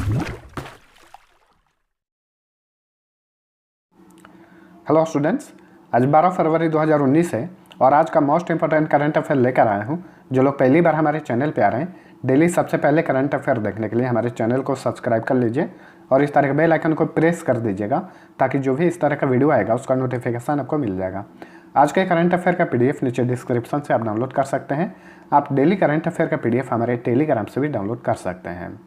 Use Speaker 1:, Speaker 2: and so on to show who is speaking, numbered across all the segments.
Speaker 1: Hello students, आज 12 फरवरी 2019 है और आज का मोस्ट इंपॉर्टेंट करंट अफेयर लेकर आया हूँ। जो लोग पहली बार हमारे चैनल पे आ रहे हैं, डेली सबसे पहले करंट अफेयर देखने के लिए हमारे चैनल को सब्सक्राइब कर लीजिए और इस तरह के बेल आइकन को प्रेस कर दीजिएगा ताकि जो भी इस तरह का वीडियो आएगा उसका नोटिफिकेशन आपको मिल जाएगा। आज के करंट अफेयर का PDF नीचे डिस्क्रिप्शन से आप डाउनलोड कर सकते हैं। आप डेली करंट अफेयर का PDF हमारे टेलीग्राम से भी डाउनलोड कर सकते हैं।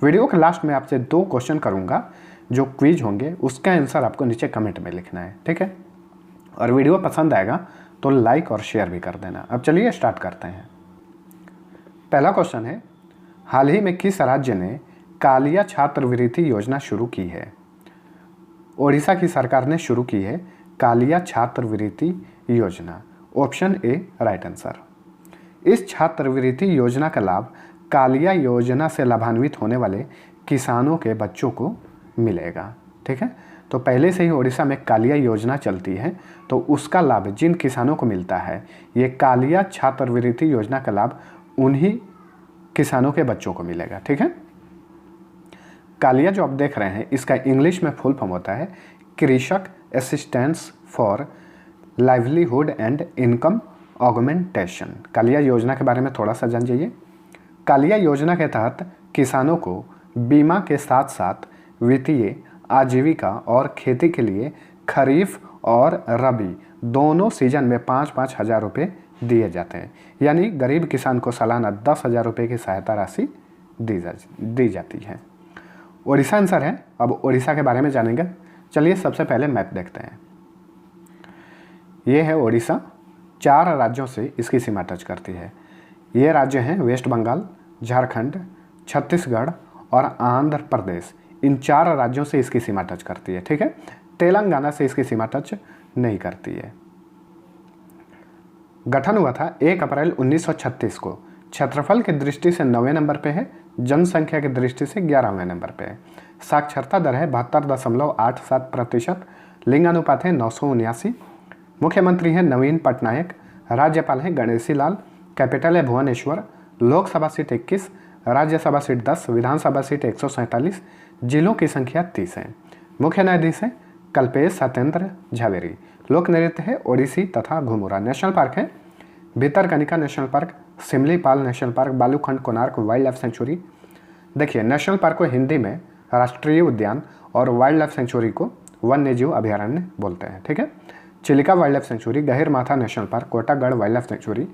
Speaker 1: वीडियो के लास्ट में आपसे 2 क्वेश्चन करूँगा, जो क्विज होंगे उसका आंसर आपको नीचे कमेंट में लिखना है, ठीक है। और वीडियो पसंद आएगा तो लाइक और शेयर भी कर देना। अब चलिए स्टार्ट करते हैं। पहला क्वेश्चन है, हाल ही में किस राज्य ने कालिया छात्रवृत्ति योजना शुरू की है? ओडिशा की सरकार ने शुरू की है कालिया छात्रवृत्ति योजना। Option A right answer. इस छात्रवृत्ति योजना का लाभ कालिया योजना से लाभान्वित होने वाले किसानों के बच्चों को मिलेगा, ठीक है। तो पहले से ही ओडिशा में कालिया योजना चलती है, तो उसका लाभ जिन किसानों को मिलता है, ये कालिया छात्रवृत्ति योजना का लाभ उन्हीं किसानों के बच्चों को मिलेगा, ठीक है। कालिया जो आप देख रहे हैं, इसका इंग्लिश में फुल फॉर्म होता है Krushak assistance for livelihood and income augmentation. Kalia योजना के बारे में थोड़ा सा जान जाइए। कालिया योजना के तहत किसानों को बीमा के साथ साथ वित्तीय, आजीविका और खेती के लिए खरीफ और रबी दोनों सीजन में 5-5 हज़ार रुपये दिए जाते हैं। यानी गरीब किसान को सालाना 10,000 रुपये की सहायता राशि दी जाती है। ओडिशा आंसर है। अब ओडिशा के बारे में जानेंगे। चलिए सबसे पहले मैप देखते हैं। ये है ओडिशा। 4 राज्यों से इसकी सीमा टच करती है। ये राज्य हैं वेस्ट बंगाल, झारखंड, छत्तीसगढ़ और आंध्र प्रदेश। इन 4 राज्यों से इसकी सीमा टच करती है, ठीक है। तेलंगाना से इसकी सीमा टच नहीं करती है। गठन हुआ था 1 अप्रैल 1936 को। क्षेत्रफल की दृष्टि से 9वें नंबर पे है, जनसंख्या की दृष्टि से 11वें नंबर पे है। साक्षरता दर है 72.87%। लिंगानुपात है 979। मुख्यमंत्री हैं नवीन पटनायक। राज्यपाल हैं गणेशी लाल। कैपिटल है भुवनेश्वर। लोकसभा सीट 21, राज्यसभा सीट 10, विधानसभा सीट 147। जिलों की संख्या 30 है। मुख्य न्यायाधीश है कल्पेश सत्येंद्र झावेरी। लोक नृत्य है ओडिसी तथा घुमुरा। नेशनल पार्क है Bhitarkanika National Park, Simlipal National Park, Balukhand Konark Wild Life Sanctuary. देखिए, नेशनल पार्क को हिंदी में राष्ट्रीय उद्यान और वाइल्ड लाइफ सेंचुरी को वन्यजीव अभयारण्य बोलते हैं, ठीक है। Chilika wild Life century, Gahirmatha national park, Kotagarh wild Life century,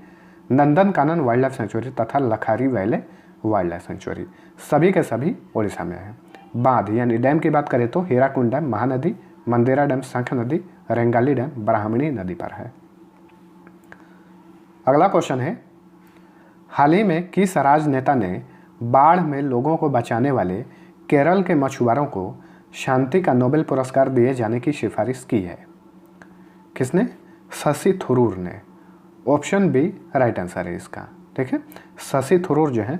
Speaker 1: Nandankanan wild Life century तथा लखारी वैले वाइल्ड लाइफ सेंचुरी सभी के सभी ओडिशा में है। बांध यानी डैम की बात करें तो हीराकुंड डैम, महानदी, मंदिरा डैम, शंख नदी, रेंगाली डैम ब्राह्मणी नदी पर है। अगला क्वेश्चन है, हाल ही में किस राजनेता ने बाढ़ में लोगों को बचाने वाले केरल के मछुआरों को शांति का नोबेल पुरस्कार दिए जाने की सिफारिश की है? किसने? शशि थरूर ने। ऑप्शन बी राइट आंसर है इसका, ठीक है। शशि थरूर जो है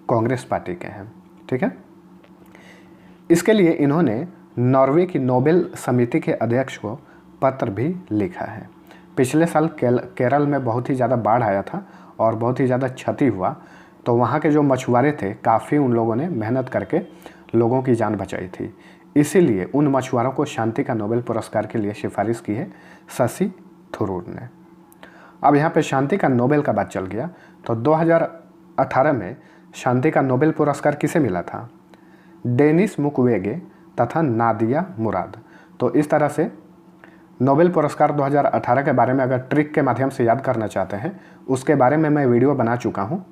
Speaker 1: कांग्रेस पार्टी के हैं, ठीक है। इसके लिए इन्होंने नॉर्वे की नोबेल समिति के अध्यक्ष को पत्र भी लिखा है। पिछले साल केरल में बहुत ही ज़्यादा बाढ़ आया था और बहुत ही ज़्यादा क्षति हुआ, तो वहाँ के जो मछुआरे थे काफ़ी उन लोगों ने मेहनत करके लोगों की जान बचाई थी। इसीलिए उन मछुआरों को शांति का नोबेल पुरस्कार के लिए सिफारिश की है शशि थरूर ने। अब यहाँ पे शांति का नोबेल का बात चल गया, तो 2018 में शांति का नोबेल पुरस्कार किसे मिला था? डेनिस मुक्वेगे तथा नादिया मुराद। तो इस तरह से नोबेल पुरस्कार 2018 के बारे में अगर ट्रिक के माध्यम से याद करना चाहते हैं, उसके बारे में मैं वीडियो बना चुका हूँ।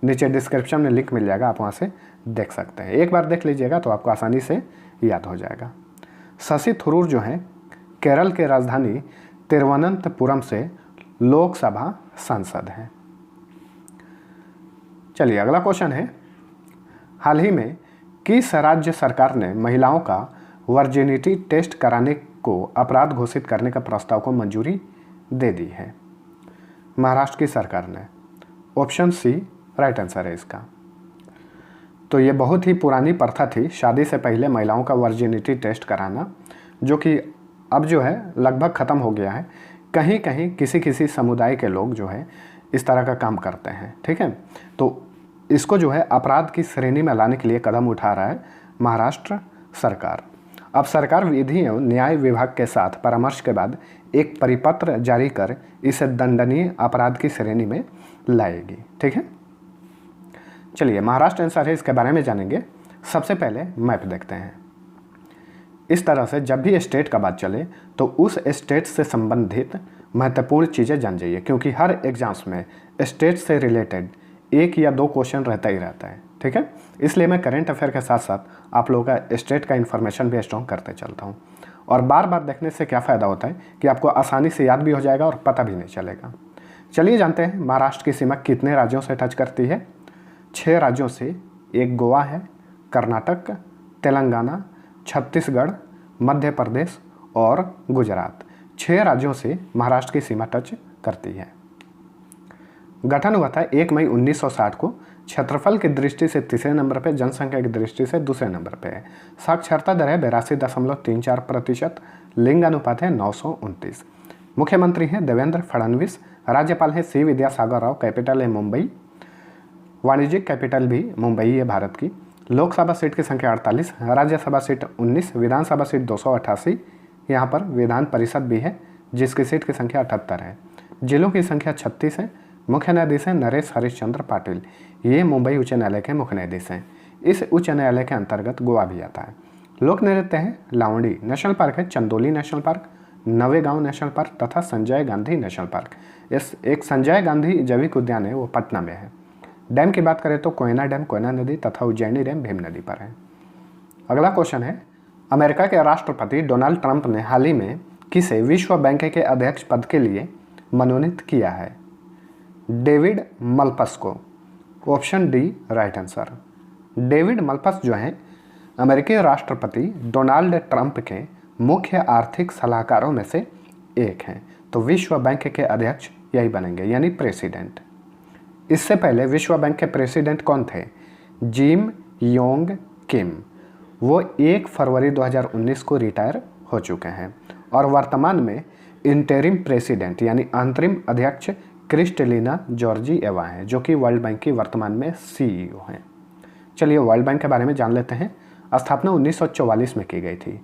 Speaker 1: नीचे डिस्क्रिप्शन में लिंक मिल जाएगा, आप वहाँ से देख सकते हैं। एक बार देख लीजिएगा तो आपको आसानी से याद हो जाएगा। शशि थरूर जो हैं केरल के राजधानी तिरुवनंतपुरम से लोकसभा सांसद हैं। चलिए अगला क्वेश्चन है, हाल ही में किस राज्य सरकार ने महिलाओं का वर्जिनिटी टेस्ट कराने को अपराध घोषित करने का प्रस्ताव को मंजूरी दे दी है? महाराष्ट्र की सरकार ने। ऑप्शन सी राइट आंसर है इसका। तो ये बहुत ही पुरानी प्रथा थी शादी से पहले महिलाओं का वर्जिनिटी टेस्ट कराना, जो कि अब जो है लगभग ख़त्म हो गया है। कहीं कहीं किसी किसी समुदाय के लोग जो है इस तरह का काम करते हैं, ठीक है। तो इसको जो है अपराध की श्रेणी में लाने के लिए कदम उठा रहा है महाराष्ट्र सरकार। अब सरकार विधि एवं न्याय विभाग के साथ परामर्श के बाद एक परिपत्र जारी कर इसे दंडनीय अपराध की श्रेणी में लाएगी। ठीक है, चलिए महाराष्ट्र आंसर है, इसके बारे में जानेंगे। सबसे पहले मैप देखते हैं। इस तरह से जब भी स्टेट का बात चले तो उस स्टेट से संबंधित महत्वपूर्ण चीज़ें जान जाइए, क्योंकि हर एग्जाम्स में स्टेट से रिलेटेड 1 या 2 क्वेश्चन रहता ही रहता है। ठीक है, इसलिए मैं करंट अफेयर के साथ साथ आप लोगों का स्टेट का इन्फॉर्मेशन भी स्ट्रॉन्ग करते चलता हूँ। और बार बार देखने से क्या फ़ायदा होता है कि आपको आसानी से याद भी हो जाएगा और पता भी नहीं चलेगा। चलिए जानते हैं महाराष्ट्र की सीमा कितने राज्यों से टच करती है। 6 राज्यों से, एक गोवा है, कर्नाटक, तेलंगाना, छत्तीसगढ़, मध्य प्रदेश और गुजरात। 6 राज्यों से महाराष्ट्र की सीमा टच करती है। गठन हुआ था 1 मई 1960 को। क्षेत्रफल की दृष्टि से तीसरे नंबर पे, जनसंख्या की दृष्टि से दूसरे नंबर पे है। साक्षरता दर है 82.34%। लिंग अनुपात है 929। मुख्यमंत्री हैं देवेंद्र फडणवीस। राज्यपाल हैं सी विद्यासागर राव। कैपिटल है मुंबई। वाणिज्यिक कैपिटल भी मुंबई है भारत की। लोकसभा सीट की संख्या 48, राज्यसभा सीट 19, विधानसभा सीट 288। यहाँ पर विधान परिषद भी है जिसकी सीट की संख्या 78 है। जिलों की संख्या 36 है। मुख्य न्यायाधीश हैं नरेश हरिश्चंद्र पाटिल। ये मुंबई उच्च न्यायालय के मुख्य न्यायाधीश हैं। इस उच्च न्यायालय के अंतर्गत गोवा भी आता है। लोक नृत्य है लावणी। नेशनल पार्क है Chandoli national park, Navegaon national park तथा संजय गांधी नेशनल पार्क। इस एक संजय गांधी जैविक उद्यान है, वो पटना में है। डैम की बात करें तो कोयना डैम कोयना नदी तथा उज्जैनी डैम भीम नदी पर है। अगला क्वेश्चन है, अमेरिका के राष्ट्रपति डोनाल्ड ट्रंप ने हाल ही में किसे विश्व बैंक के अध्यक्ष पद के लिए मनोनीत किया है? डेविड मल्पस को। Option D right answer. David Malpass जो हैं अमेरिकी राष्ट्रपति डोनाल्ड ट्रंप के मुख्य आर्थिक सलाहकारों में से एक हैं, तो विश्व बैंक के अध्यक्ष यही बनेंगे, यानी प्रेसिडेंट। इससे पहले विश्व बैंक के प्रेसिडेंट कौन थे? Jim Yong Kim. वो 1 फरवरी 2019 को रिटायर हो चुके हैं और वर्तमान में इंटरिम प्रेसिडेंट यानी अंतरिम अध्यक्ष क्रिस्टलिना जॉर्जिएवा हैं, जो कि वर्ल्ड बैंक की वर्तमान में CEO हैं। चलिए वर्ल्ड बैंक के बारे में जान लेते हैं। स्थापना 1944 में की गई थी।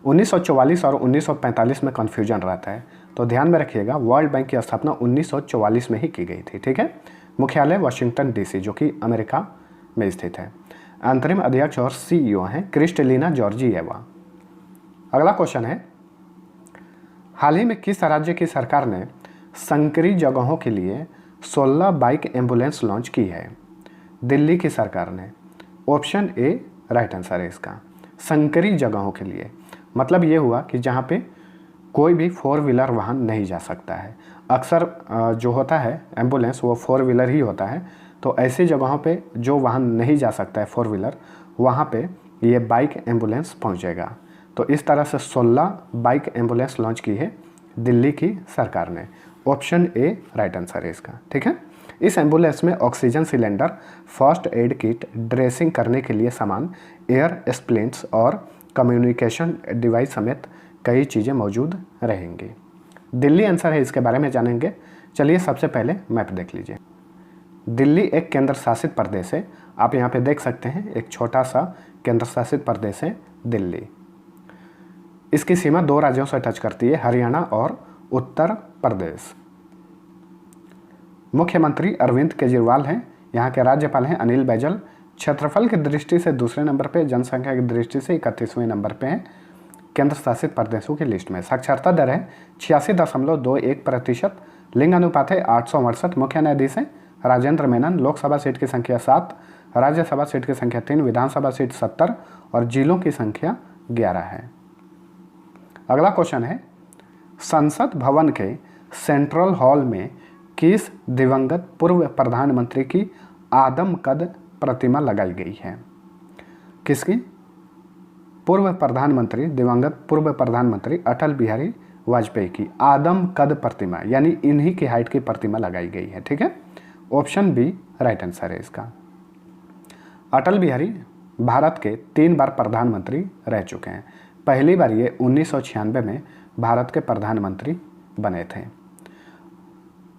Speaker 1: 1944 और 1945 में कन्फ्यूजन रहता है, तो ध्यान में रखिएगा वर्ल्ड बैंक की स्थापना 1944 में ही की गई थी। ठीक है, मुख्यालय वाशिंगटन DC जो कि अमेरिका में स्थित है। अंतरिम अध्यक्ष और CEO हैं क्रिस्टलिना जॉर्जिएवा। अगला क्वेश्चन है, हाल ही में किस राज्य की सरकार ने संकरी जगहों के लिए 16 बाइक एम्बुलेंस लॉन्च की है? दिल्ली की सरकार ने। ऑप्शन ए राइट आंसर है इसका। संकरी जगहों के लिए मतलब ये हुआ कि जहाँ पे कोई भी 4 व्हीलर वाहन नहीं जा सकता है। अक्सर जो होता है एम्बुलेंस वो 4 व्हीलर ही होता है, तो ऐसी जगहों पे जो वाहन नहीं जा सकता है 4 व्हीलर, वहाँ पे ये बाइक एम्बुलेंस पहुँचेगा। तो इस तरह से 16 बाइक एम्बुलेंस लॉन्च की है दिल्ली की सरकार ने। ऑप्शन ए राइट आंसर है इसका। ठीक है, इस एम्बुलेंस में oxygen cylinder, first aid kit, dressing करने के लिए सामान, एयर स्प्लिंट्स और कम्युनिकेशन डिवाइस समेत कई चीज़ें मौजूद रहेंगी। दिल्ली आंसर है, इसके बारे में जानेंगे। चलिए सबसे पहले मैप देख लीजिए। दिल्ली एक केंद्र शासित प्रदेश है। आप यहाँ पे देख सकते हैं एक छोटा सा केंद्र शासित प्रदेश है दिल्ली। इसकी सीमा 2 राज्यों से टच करती है, हरियाणा और उत्तर प्रदेश। मुख्यमंत्री अरविंद केजरीवाल हैं। यहाँ के राज्यपाल हैं अनिल बैजल। क्षेत्रफल की दृष्टि से दूसरे नंबर पे, जनसंख्या की दृष्टि से 31वें नंबर पे हैं केंद्र शासित प्रदेशों की लिस्ट में। साक्षरता दर है 86.21%। लिंग अनुपात है 868। मुख्य न्यायाधीश हैं राजेंद्र मेनन। लोकसभा सीट की संख्या 7, राज्यसभा सीट की संख्या 3, विधानसभा सीट 70 और जिलों की संख्या 11 है। अगला क्वेश्चन है, संसद भवन के सेंट्रल हॉल में किस दिवंगत पूर्व प्रधानमंत्री की आदमकद प्रतिमा लगाई गई है? किसकी? पूर्व प्रधानमंत्री, दिवंगत पूर्व प्रधानमंत्री अटल बिहारी वाजपेयी की आदमकद प्रतिमा, यानी इन्हीं की हाइट की प्रतिमा लगाई गई है। ठीक है, ऑप्शन बी राइट आंसर है इसका। अटल बिहारी भारत के 3 बार प्रधानमंत्री रह चुके हैं। पहली बार ये 1996 में भारत के प्रधानमंत्री बने थे।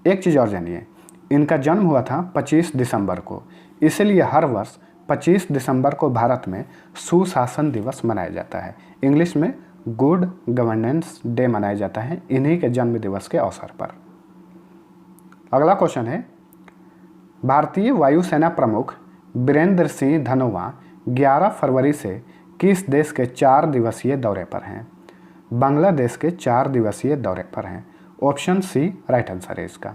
Speaker 1: एक चीज़ और जानिए, इनका जन्म हुआ था 25 दिसंबर को, इसलिए हर वर्ष 25 दिसंबर को भारत में सुशासन दिवस मनाया जाता है। इंग्लिश में गुड गवर्नेंस डे मनाया जाता है इन्हीं के जन्म दिवस के अवसर पर। अगला क्वेश्चन है, भारतीय वायुसेना प्रमुख बीरेंद्र सिंह धनोआ 11 फरवरी से किस देश के 4 दिवसीय दौरे पर हैं? बांग्लादेश के 4 दिवसीय दौरे पर हैं। ऑप्शन सी राइट आंसर है इसका।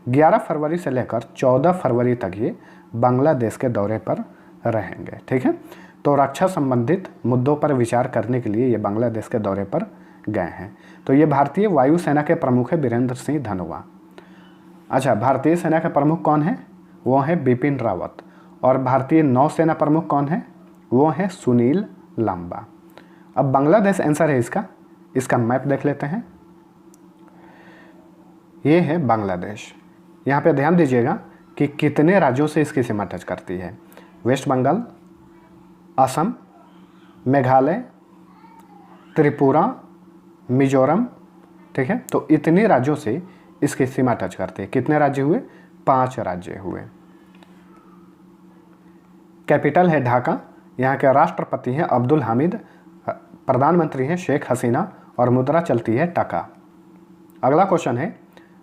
Speaker 1: 11 फरवरी से लेकर 14 फरवरी तक ये बांग्लादेश के दौरे पर रहेंगे। ठीक है, तो रक्षा संबंधित मुद्दों पर विचार करने के लिए ये बांग्लादेश के दौरे पर गए हैं। तो ये भारतीय वायुसेना के प्रमुख है बीरेंद्र सिंह धनोआ। अच्छा, भारतीय सेना के प्रमुख कौन है? वो है बिपिन रावत। और भारतीय नौसेना प्रमुख कौन है? वो है सुनील लांबा। अब बांग्लादेश आंसर है इसका। इसका मैप देख लेते हैं। ये है बांग्लादेश। यहाँ पे ध्यान दीजिएगा कि कितने राज्यों से इसकी सीमा टच करती है। वेस्ट बंगाल, असम, मेघालय, त्रिपुरा, मिजोरम। ठीक है, तो इतने राज्यों से इसकी सीमा टच करती है। कितने राज्य हुए? 5 राज्य हुए। कैपिटल है ढाका। यहाँ के राष्ट्रपति हैं अब्दुल हामिद, प्रधानमंत्री हैं शेख हसीना और मुद्रा चलती है टका। अगला क्वेश्चन है,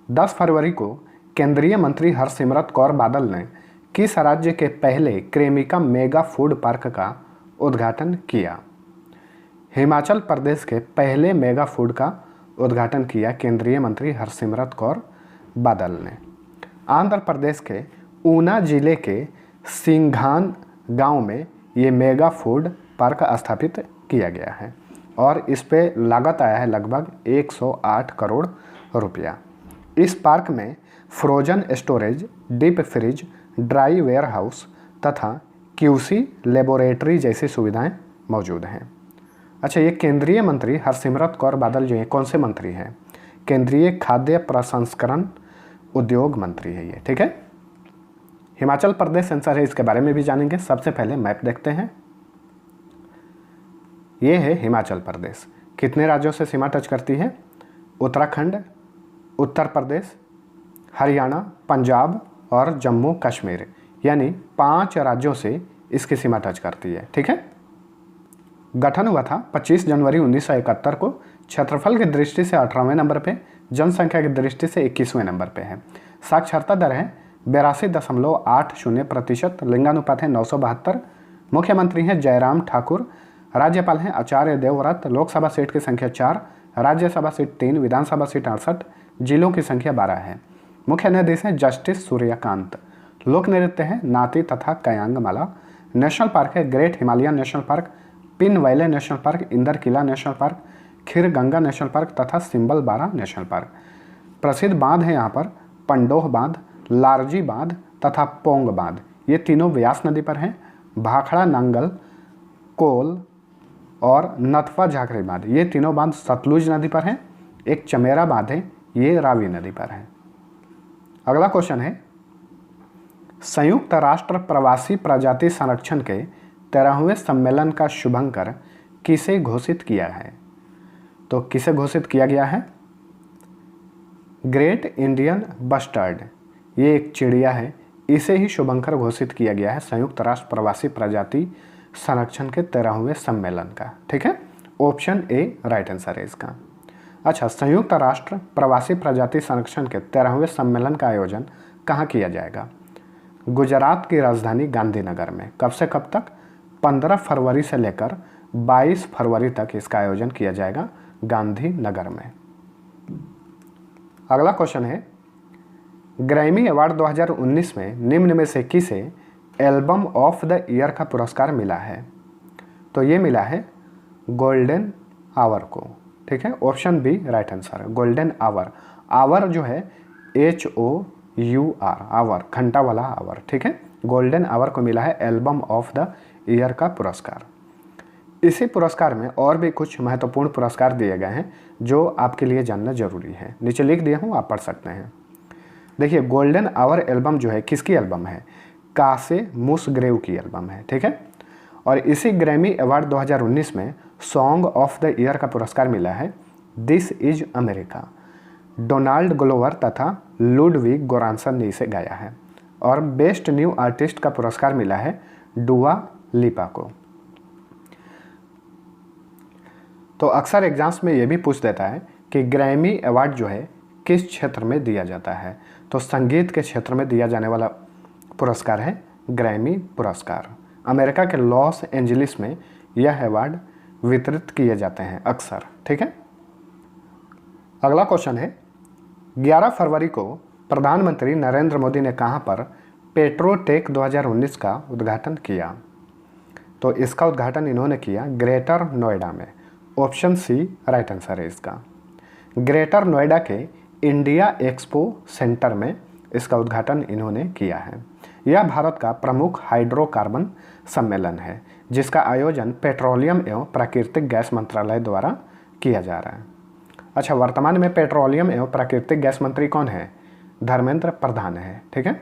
Speaker 1: 10 फरवरी को केंद्रीय मंत्री हरसिमरत कौर बादल ने किस राज्य के पहले क्रेमिका मेगा फूड पार्क का उद्घाटन किया? हिमाचल प्रदेश के पहले मेगा फूड का उद्घाटन किया केंद्रीय मंत्री हरसिमरत कौर बादल ने। आंध्र प्रदेश के ऊना जिले के सिंघान गांव में ये मेगा फूड पार्क स्थापित किया गया है और इस पे लागत आया है लगभग 108 करोड़ रुपया। इस पार्क में frozen storage, deep fridge, dry warehouse तथा क्यूसी लेबोरेटरी जैसी सुविधाएं मौजूद हैं। अच्छा, ये केंद्रीय मंत्री हरसिमरत कौर बादल जो है कौन से मंत्री हैं? केंद्रीय खाद्य प्रसंस्करण उद्योग मंत्री है ये। ठीक है, हिमाचल प्रदेश आंसर है, इसके बारे में भी जानेंगे। सबसे पहले मैप देखते हैं। ये है हिमाचल प्रदेश। कितने राज्यों से सीमा टच करती है? उत्तराखंड, उत्तर प्रदेश, हरियाणा, पंजाब और जम्मू कश्मीर, यानी 5 राज्यों से इसकी सीमा टच करती है। ठीक है, गठन हुआ था 25 जनवरी 1971 को। क्षेत्रफल की दृष्टि से 18वें नंबर पे, जनसंख्या की दृष्टि से 21वें नंबर पे है। साक्षरता दर है 82.80%। लिंगानुपात है 972। मुख्यमंत्री हैं जयराम ठाकुर। राज्यपाल हैं आचार्य देवव्रत। लोकसभा सीट की संख्या 4, राज्यसभा सीट 3, विधानसभा सीट 68, जिलों की संख्या 12 है। मुख्य न्यायाधीश हैं जस्टिस सूर्यकांत। लोक नृत्य है नाती तथा कयांग माला। नेशनल पार्क है great Himalayan national park, Pin valley national park, Inder Kila national park, Khir Ganga national park तथा सिंबल बारा नेशनल पार्क। प्रसिद्ध बांध है यहाँ पर पंडोह बांध, लारजी बांध तथा पोंग बांध। ये तीनों व्यास नदी पर हैं। भाखड़ा नांगल, कोल और नथवा झाकरी बांध, ये तीनों बांध सतलुज नदी पर हैं। एक चमेरा बांध है, ये रावी नदी पर है। अगला क्वेश्चन है, संयुक्त राष्ट्र प्रवासी प्रजाति संरक्षण के 13वें सम्मेलन का शुभंकर किसे घोषित किया है? तो किसे घोषित किया गया है? ग्रेट इंडियन बस्टर्ड, ये एक चिड़िया है, इसे ही शुभंकर घोषित किया गया है संयुक्त राष्ट्र प्रवासी प्रजाति संरक्षण के 13वें सम्मेलन का। ठीक है, ऑप्शन ए राइट आंसर है इसका। अच्छा, संयुक्त राष्ट्र प्रवासी प्रजाति संरक्षण के 13वें सम्मेलन का आयोजन कहाँ किया जाएगा? गुजरात की राजधानी गांधीनगर में। कब से कब तक? 15 फरवरी से लेकर 22 फरवरी तक इसका आयोजन किया जाएगा गांधीनगर में। अगला क्वेश्चन है, ग्रैमी अवार्ड 2019 में निम्न में से किसे एल्बम ऑफ द ईयर का पुरस्कार मिला है? तो ये मिला है गोल्डन आवर को। ठीक है, option B right answer. Golden hour, hour जो है HOUR, आवर, घंटा वाला आवर। ठीक है, गोल्डन आवर को मिला है एल्बम ऑफ द ईयर का पुरस्कार। इसी पुरस्कार में और भी कुछ महत्वपूर्ण पुरस्कार दिए गए हैं जो आपके लिए जानना जरूरी है। नीचे लिख दिया हूँ, आप पढ़ सकते हैं। देखिए, गोल्डन आवर एल्बम जो है किसकी एल्बम है? कासे मुसग्रेव की एल्बम है। ठीक है, और इसी ग्रैमी अवार्ड 2019 में सॉन्ग ऑफ द ईयर का पुरस्कार मिला है this is America. Donald Glover तथा लुडविग गोरांसन ने इसे गाया है। और बेस्ट न्यू आर्टिस्ट का पुरस्कार मिला है डुआ लिपा को। तो अक्सर एग्जाम्स में ये भी पूछ देता है कि ग्रैमी अवार्ड जो है किस क्षेत्र में दिया जाता है। तो संगीत के क्षेत्र में दिया जाने वाला पुरस्कार है ग्रैमी पुरस्कार। अमेरिका के लॉस एंजलिस में यह अवार्ड वितरित किए जाते हैं अक्सर। ठीक है, अगला क्वेश्चन है 11 फरवरी को प्रधानमंत्री नरेंद्र मोदी ने कहां पर पेट्रोटेक 2019 का उद्घाटन किया। तो इसका उद्घाटन इन्होंने किया ग्रेटर नोएडा में। ऑप्शन सी राइट आंसर है इसका। ग्रेटर नोएडा के इंडिया एक्सपो सेंटर में इसका उद्घाटन इन्होंने किया है। यह भारत का प्रमुख हाइड्रोकार्बन सम्मेलन है जिसका आयोजन पेट्रोलियम एवं प्राकृतिक गैस मंत्रालय द्वारा किया जा रहा है। अच्छा, वर्तमान में पेट्रोलियम एवं प्राकृतिक गैस मंत्री कौन है? धर्मेंद्र प्रधान है। ठीक है,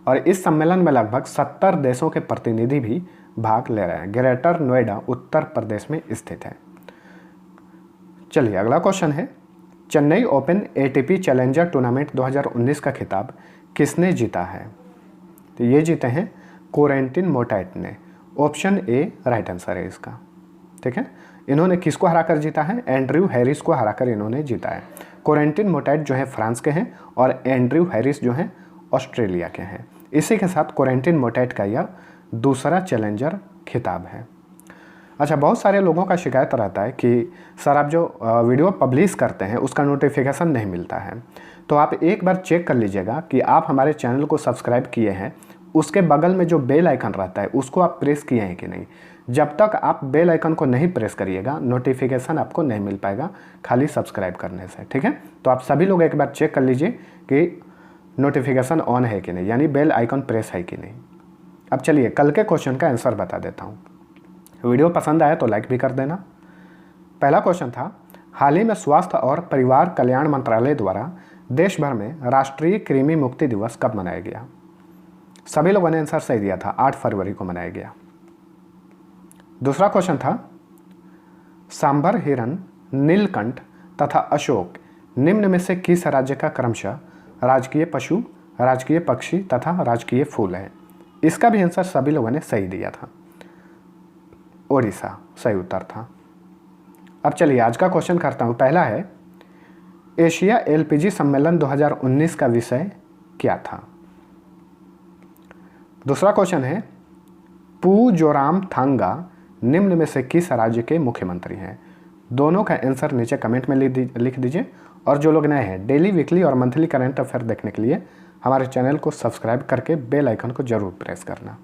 Speaker 1: और इस सम्मेलन में लगभग 70 देशों के प्रतिनिधि भी भाग ले रहे हैं। ग्रेटर नोएडा उत्तर प्रदेश में स्थित है। चलिए अगला क्वेश्चन है Chennai open ATP challenger tournament 2019 का खिताब किसने जीता है? तो ये जीते हैं कोरेंटिन मोटाइट ने। ऑप्शन ए राइट आंसर है इसका। ठीक है, इन्होंने किसको हराकर जीता है? एंड्रयू हैरिस को हराकर इन्होंने जीता है। कोरेंटिन मोटाइट जो है फ्रांस के हैं और एंड्रयू हैरिस जो हैं ऑस्ट्रेलिया के हैं। इसी के साथ कोरेंटिन मोटाइट का यह दूसरा चैलेंजर खिताब है। अच्छा, बहुत सारे लोगों का शिकायत रहता है कि सर आप जो वीडियो पब्लिश करते हैं उसका नोटिफिकेशन नहीं मिलता है। तो आप एक बार चेक कर लीजिएगा कि आप हमारे चैनल को सब्सक्राइब किए हैं, उसके बगल में जो बेल आइकन रहता है उसको आप प्रेस किए हैं कि नहीं। जब तक आप बेल आइकन को नहीं प्रेस करिएगा नोटिफिकेशन आपको नहीं मिल पाएगा खाली सब्सक्राइब करने से। ठीक है, तो आप सभी लोग एक बार चेक कर लीजिए कि नोटिफिकेशन ऑन है कि नहीं, यानी बेल आइकन प्रेस है कि नहीं। अब चलिए कल के क्वेश्चन का आंसर बता देता हूँ। वीडियो पसंद आया तो लाइक भी कर देना। पहला क्वेश्चन था हाल ही में स्वास्थ्य और परिवार कल्याण मंत्रालय द्वारा देश भर में राष्ट्रीय कृमि मुक्ति दिवस कब मनाया गया? सभी लोगों ने आंसर सही दिया था, 8 फरवरी को मनाया गया। दूसरा क्वेश्चन था सांभर हिरन, नीलकंठ तथा अशोक निम्न में से किस राज्य का क्रमशः राजकीय पशु, राजकीय पक्षी तथा राजकीय फूल है? इसका भी आंसर सभी लोगों ने सही दिया था। ओडिशा सही उत्तर था। अब चलिए आज का क्वेश्चन करता हूं। पहला है एशिया एलपीजी सम्मेलन 2019 का विषय क्या था? दूसरा क्वेश्चन है पू जोराम थांगा निम्न में से किस राज्य के मुख्यमंत्री हैं? दोनों का आंसर नीचे कमेंट में लिख दीजिए। और जो लोग नए हैं डेली, वीकली और मंथली करंट अफेयर देखने के लिए हमारे चैनल को सब्सक्राइब करके बेल आइकन को जरूर प्रेस करना।